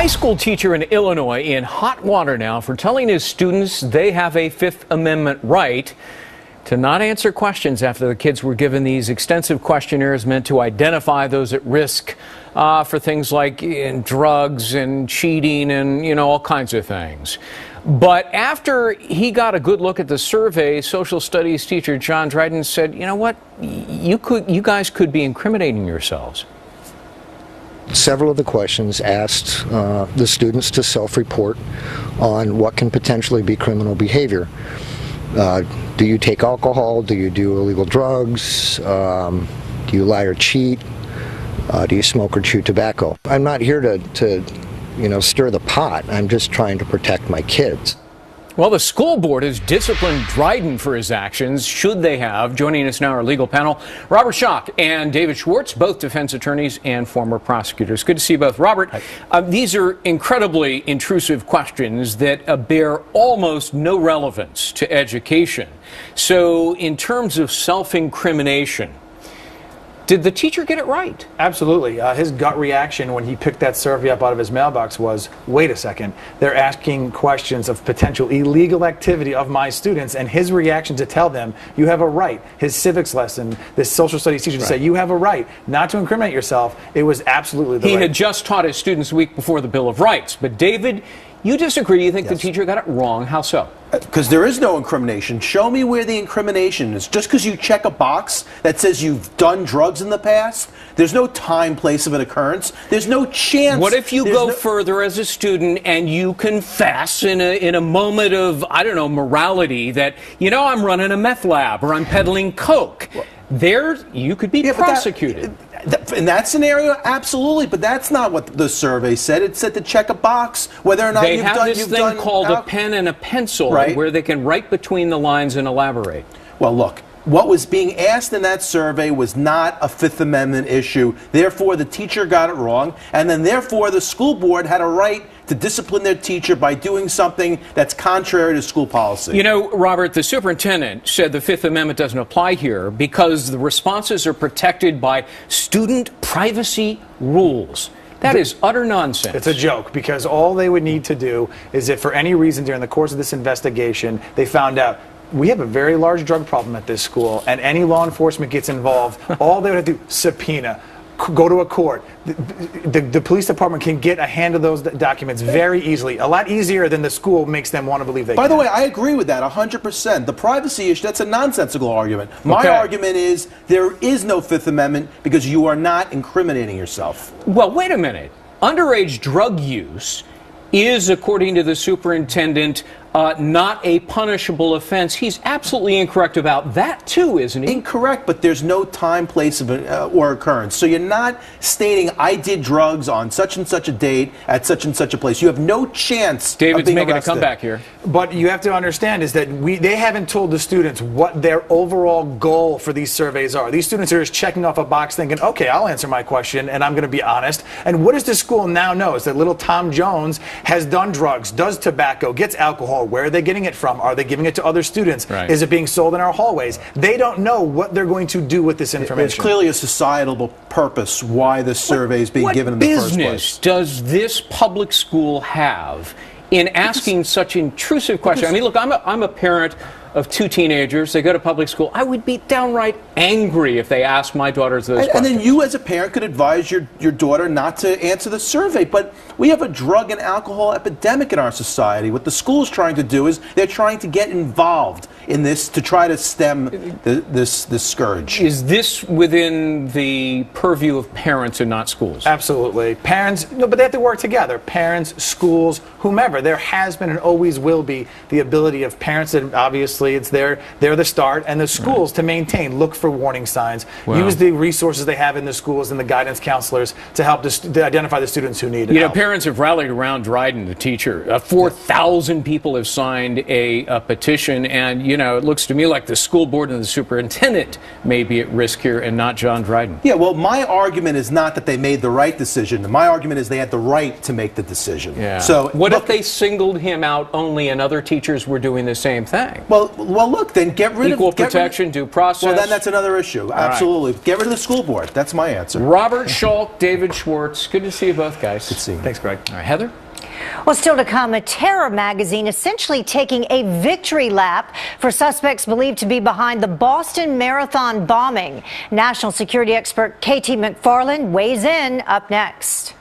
high school teacher in Illinois in hot water now for telling his students they have a Fifth Amendment right to not answer questions after the kids were given these extensive questionnaires meant to identify those at risk for things like drugs and cheating and, all kinds of things. But after he got a good look at the survey, social studies teacher John Dryden said, you know what, you guys could be incriminating yourselves. Several of the questions asked the students to self-report on what can potentially be criminal behavior. Do you take alcohol? Do you do illegal drugs? Do you lie or cheat? Do you smoke or chew tobacco? I'm not here to stir the pot. I'm just trying to protect my kids. Well, the school board has disciplined Dryden for his actions, should they have. Joining us now, our legal panel, Robert Schalk and David Schwartz, both defense attorneys and former prosecutors. Good to see you both. Robert, these are incredibly intrusive questions that bear almost no relevance to education. So in terms of self-incrimination, did the teacher get it right? Absolutely. His gut reaction when he picked that survey up out of his mailbox was, wait a second, they're asking questions of potential illegal activity of my students, and his reaction to tell them, you have a right, his civics lesson, this social studies teacher to say, you have a right not to incriminate yourself, it was absolutely the right. He had just taught his students a week before the Bill of Rights. But David, you disagree. You think the teacher got it wrong. How so? Because there is no incrimination. Show me where the incrimination is. Just because you check a box that says you've done drugs in the past, there's no time, place of an occurrence. There's no chance. What if you go further as a student and you confess in a moment of, I don't know, morality that, I'm running a meth lab or I'm peddling coke? There, you could be prosecuted. In that scenario, absolutely, but that's not what the survey said. It said to check a box whether or not you've done. They have this thing called a pen and a pencil, where they can write between the lines and elaborate. Well, look, what was being asked in that survey was not a Fifth Amendment issue. Therefore, the teacher got it wrong, and then therefore the school board had a right to discipline their teacher by doing something that's contrary to school policy. Robert, the superintendent said the Fifth Amendment doesn't apply here because the responses are protected by student privacy rules. That is utter nonsense. It's a joke, because all they would need to do is if for any reason during the course of this investigation they found out we have a very large drug problem at this school and any law enforcement gets involved, all they would have to do, subpoena, go to a court. The police department can get a hand of those documents very easily, a lot easier than the school makes them want to believe they can. By the way, I agree with that 100%. The privacy issue, that's a nonsensical argument. My argument is there is no Fifth Amendment because you are not incriminating yourself. Well, wait a minute. Underage drug use is, according to the superintendent, not a punishable offense. He's absolutely incorrect about that, too, isn't he? Incorrect, but there's no time, place, or occurrence. So you're not stating, I did drugs on such and such a date at such and such a place. You have no chance David's of being making arrested. a comeback here. But you have to understand is that they haven't told the students what their overall goal for these surveys are. These students are just checking off a box thinking, okay, I'll answer my question, and I'm going to be honest. And what does the school now know is that little Tom Jones has done drugs, does tobacco, gets alcohol. Where are they getting it from? Are they giving it to other students? Is it being sold in our hallways? They don't know what they're going to do with this information. It's clearly a societal purpose why this survey is being given in the first place. What business does this public school have in asking such intrusive questions? I mean, look, I'm a parent of two teenagers. They go to public school. I would be downright angry if they asked my daughters those questions. And then you as a parent could advise your daughter not to answer the survey. But we have a drug and alcohol epidemic in our society. What the school is trying to do is they're trying to get involved in this to try to stem this scourge. Is this within the purview of parents and not schools? Absolutely. Parents, no, but they have to work together. Parents, schools, whomever. There has been and always will be the ability of parents, and obviously they're the start, and the schools to maintain, look for warning signs, use the resources they have in the schools and the guidance counselors to help to identify the students who need help. Parents have rallied around Dryden, the teacher. 4,000 people have signed a petition, and it looks to me like the school board and the superintendent may be at risk here and not John Dryden. Yeah, well, my argument is not that they made the right decision. My argument is they had the right to make the decision. Yeah. So what if they singled him out only and other teachers were doing the same thing? Well, look, then get rid of equal protection, due process. Well, then that's another issue. Absolutely. Right. Get rid of the school board. That's my answer. Robert Schalk, David Schwartz. Good to see you both, guys. Good to see you. Thanks, Greg. All right, Heather? Well, still to come, a terror magazine essentially taking a victory lap for suspects believed to be behind the Boston Marathon bombing. National security expert KT McFarland weighs in up next.